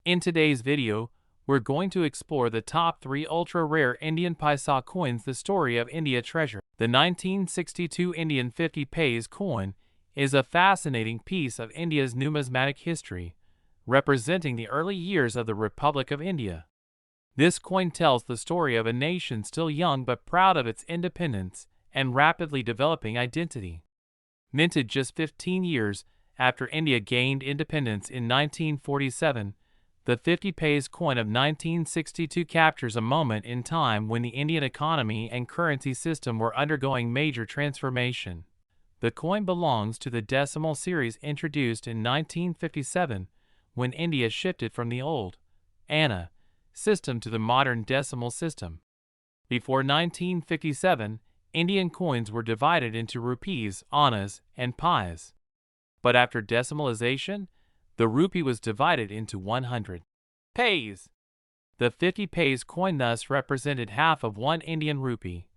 In today's video, we're going to explore the top 3 ultra-rare Indian Paisa coins, the story of India treasure. The 1962 Indian 50 paise coin is a fascinating piece of India's numismatic history, representing the early years of the Republic of India. This coin tells the story of a nation still young but proud of its independence and rapidly developing identity. Minted just 15 years after India gained independence in 1947, the 50 paise coin of 1962 captures a moment in time when the Indian economy and currency system were undergoing major transformation. The coin belongs to the decimal series introduced in 1957, when India shifted from the old Anna system to the modern decimal system. Before 1957, Indian coins were divided into rupees, annas, and pies. But after decimalization, the rupee was divided into 100 paise. The 50 paise coin thus represented half of 1 Indian rupee,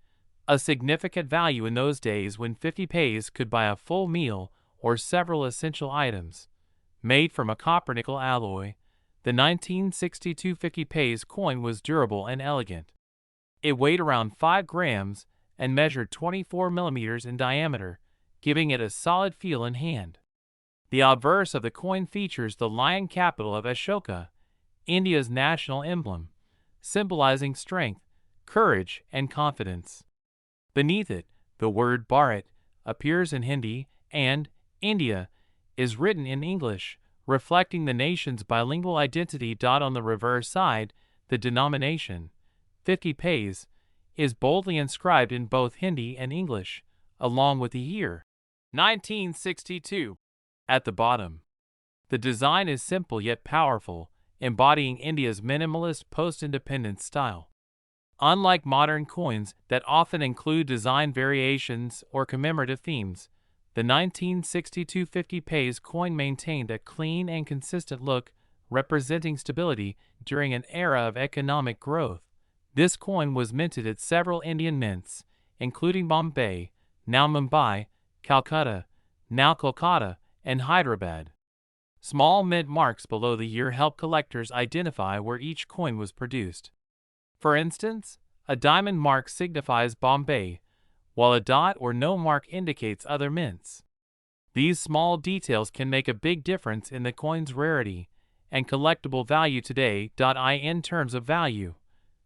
a significant value in those days when 50 paise could buy a full meal or several essential items. Made from a copper-nickel alloy, the 1962 50 paise coin was durable and elegant. It weighed around 5 grams and measured 24 millimeters in diameter, giving it a solid feel in hand. The obverse of the coin features the lion capital of Ashoka, India's national emblem, symbolizing strength, courage, and confidence. Beneath it, the word Bharat appears in Hindi, and India is written in English, reflecting the nation's bilingual identity. On the reverse side, the denomination, 50 paise, is boldly inscribed in both Hindi and English, along with the year 1962 at the bottom. The design is simple yet powerful, embodying India's minimalist post-independence style. Unlike modern coins that often include design variations or commemorative themes, the 1962 50 paise coin maintained a clean and consistent look, representing stability during an era of economic growth. This coin was minted at several Indian mints, including Bombay, now Mumbai, Calcutta, now Kolkata, and Hyderabad. Small mint marks below the year help collectors identify where each coin was produced. For instance, a diamond mark signifies Bombay, while a dot or no mark indicates other mints. These small details can make a big difference in the coin's rarity and collectible value today. In terms of value,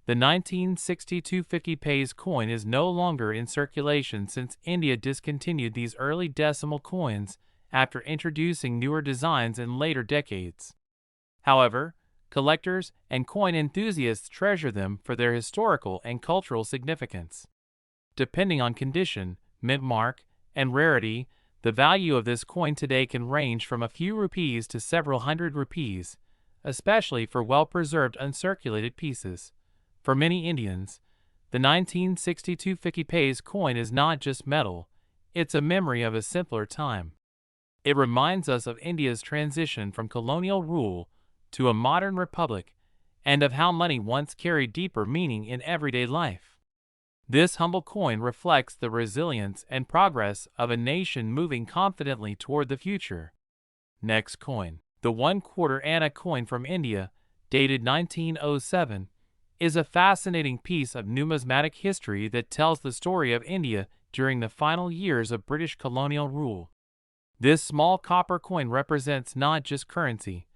the 1962 50 paise coin is no longer in circulation since India discontinued these early decimal coins after introducing newer designs in later decades. However, collectors and coin enthusiasts treasure them for their historical and cultural significance. Depending on condition, mint mark, and rarity, the value of this coin today can range from a few rupees to several hundred rupees, especially for well-preserved uncirculated pieces. For many Indians, the 1962 50 paise coin is not just metal, it's a memory of a simpler time. It reminds us of India's transition from colonial rule to a modern republic, and of how money once carried deeper meaning in everyday life. This humble coin reflects the resilience and progress of a nation moving confidently toward the future. Next coin, the 1/4 Anna coin from India, dated 1907, is a fascinating piece of numismatic history that tells the story of India during the final years of British colonial rule. This small copper coin represents not just currency,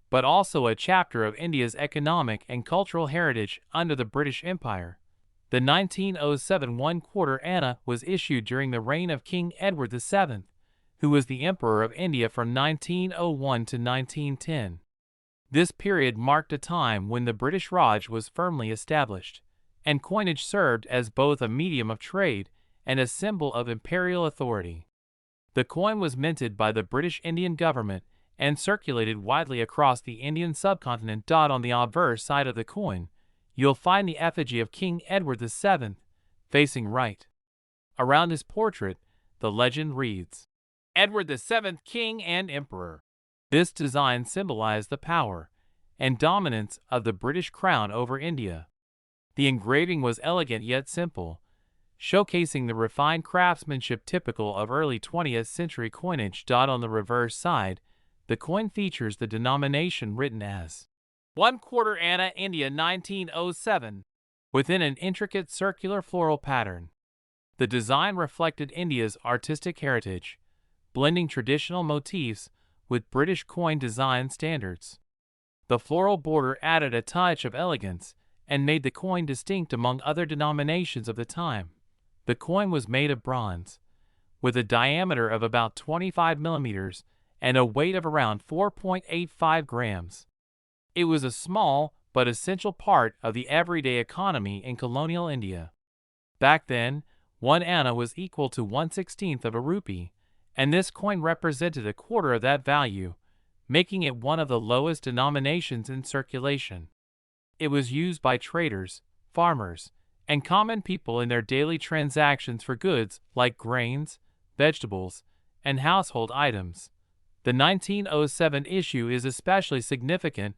but also a chapter of India's economic and cultural heritage under the British Empire. The 1907 1/4 Anna was issued during the reign of King Edward VII, who was the Emperor of India from 1901 to 1910. This period marked a time when the British Raj was firmly established, and coinage served as both a medium of trade and a symbol of imperial authority. The coin was minted by the British Indian government and circulated widely across the Indian subcontinent. On the obverse side of the coin, you'll find the effigy of King Edward VII, facing right. Around his portrait, the legend reads, "Edward VII, King and Emperor." This design symbolized the power and dominance of the British crown over India. The engraving was elegant yet simple, showcasing the refined craftsmanship typical of early 20th century coinage. On the reverse side, the coin features the denomination written as 1 quarter Anna, India, 1907. Within an intricate circular floral pattern. The design reflected India's artistic heritage, blending traditional motifs with British coin design standards. The floral border added a touch of elegance and made the coin distinct among other denominations of the time. The coin was made of bronze, with a diameter of about 25 millimeters and a weight of around 4.85 grams. It was a small but essential part of the everyday economy in colonial India. Back then, 1 anna was equal to 1/16 of a rupee, and this coin represented a quarter of that value, making it one of the lowest denominations in circulation. It was used by traders, farmers, and common people in their daily transactions for goods like grains, vegetables, and household items. The 1907 issue is especially significant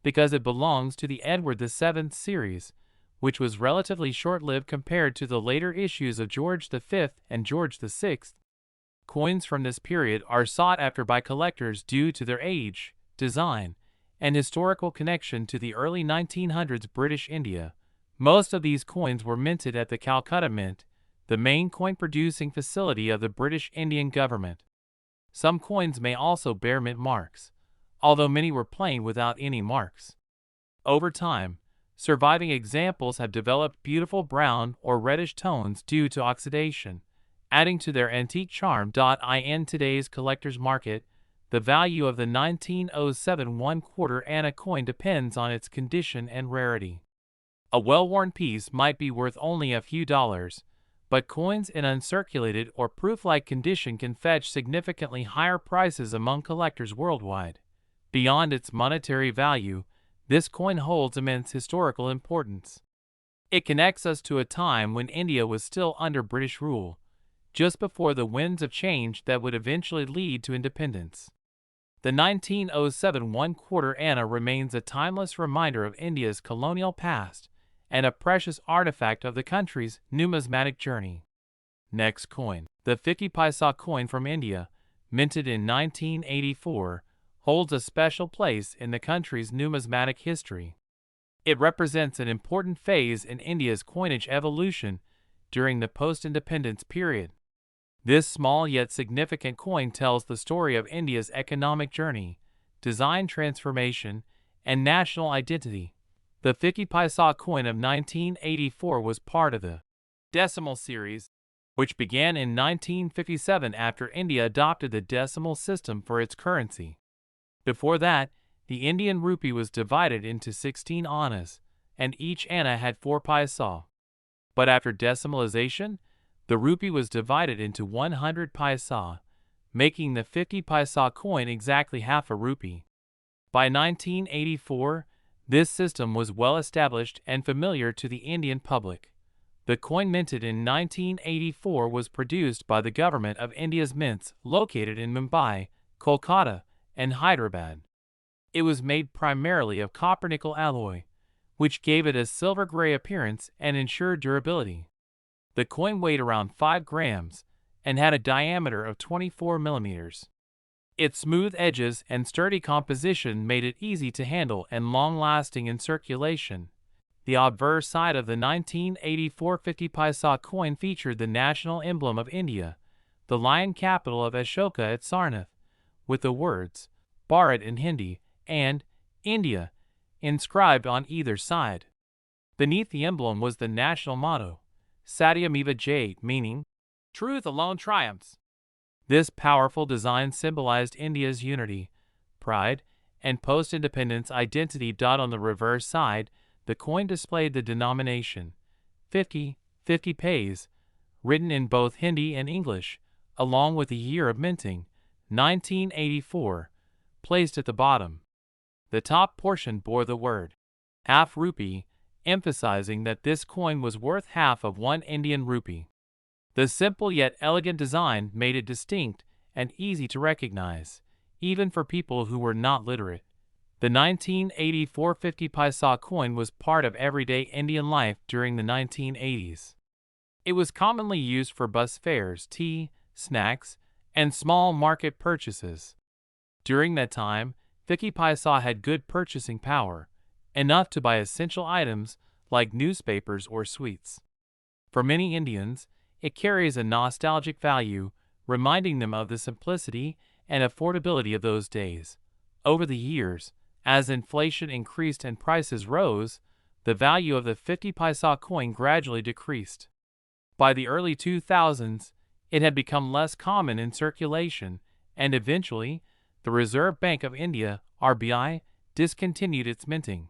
because it belongs to the Edward VII series, which was relatively short-lived compared to the later issues of George V and George VI. Coins from this period are sought after by collectors due to their age, design, and historical connection to the early 1900s British India. Most of these coins were minted at the Calcutta Mint, the main coin-producing facility of the British Indian government. Some coins may also bear mint marks, although many were plain without any marks. Over time, surviving examples have developed beautiful brown or reddish tones due to oxidation, adding to their antique charm. In today's collector's market, the value of the 1907 1 quarter anna coin depends on its condition and rarity. A well-worn piece might be worth only a few dollars, but coins in uncirculated or proof-like condition can fetch significantly higher prices among collectors worldwide. Beyond its monetary value, this coin holds immense historical importance. It connects us to a time when India was still under British rule, just before the winds of change that would eventually lead to independence. The 1907 1 quarter anna remains a timeless reminder of India's colonial past and a precious artifact of the country's numismatic journey. Next coin. The 50 Paisa coin from India, minted in 1984, holds a special place in the country's numismatic history. It represents an important phase in India's coinage evolution during the post-independence period. This small yet significant coin tells the story of India's economic journey, design transformation, and national identity. The 50 Paisa coin of 1984 was part of the decimal series, which began in 1957 after India adopted the decimal system for its currency. Before that, the Indian rupee was divided into 16 annas, and each anna had 4 paisa. But after decimalization, the rupee was divided into 100 paisa, making the 50 paisa coin exactly half a rupee. By 1984, this system was well established and familiar to the Indian public. The coin minted in 1984 was produced by the Government of India's mints located in Mumbai, Kolkata, and Hyderabad. It was made primarily of copper-nickel alloy, which gave it a silver-gray appearance and ensured durability. The coin weighed around 5 grams and had a diameter of 24 millimeters. Its smooth edges and sturdy composition made it easy to handle and long-lasting in circulation. The obverse side of the 1984 50 Paisa coin featured the national emblem of India, the lion capital of Ashoka at Sarnath, with the words Bharat in Hindi and India inscribed on either side. Beneath the emblem was the national motto, Satyameva Jayate, meaning, "Truth alone triumphs." This powerful design symbolized India's unity, pride, and post-independence identity. On the reverse side, the coin displayed the denomination 50 paise, written in both Hindi and English, along with the year of minting, 1984, placed at the bottom. The top portion bore the word half rupee, emphasizing that this coin was worth half of 1 Indian rupee. The simple yet elegant design made it distinct and easy to recognize, even for people who were not literate. The 1984 50 Paisa coin was part of everyday Indian life during the 1980s. It was commonly used for bus fares, tea, snacks, and small market purchases. During that time, 50 Paisa had good purchasing power, enough to buy essential items like newspapers or sweets. For many Indians, it carries a nostalgic value, reminding them of the simplicity and affordability of those days. Over the years, as inflation increased and prices rose, the value of the 50 paisa coin gradually decreased. By the early 2000s, it had become less common in circulation, and eventually, the Reserve Bank of India (RBI) discontinued its minting.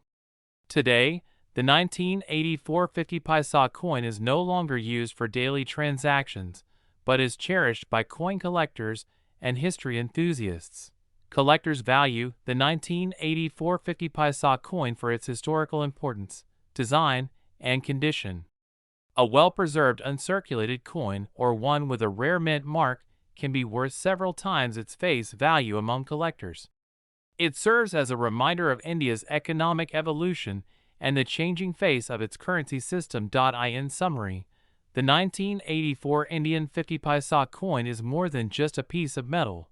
Today, the 1984 50 paisa coin is no longer used for daily transactions, but is cherished by coin collectors and history enthusiasts. Collectors value the 1984 50 paisa coin for its historical importance, design, and condition. A well-preserved uncirculated coin or one with a rare mint mark can be worth several times its face value among collectors. It serves as a reminder of India's economic evolution and the changing face of its currency system. In summary, the 1984 Indian 50 paisa coin is more than just a piece of metal.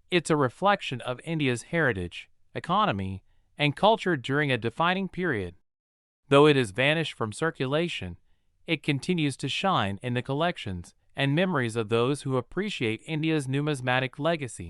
It's a reflection of India's heritage, economy, and culture during a defining period. Though it has vanished from circulation, it continues to shine in the collections and memories of those who appreciate India's numismatic legacy.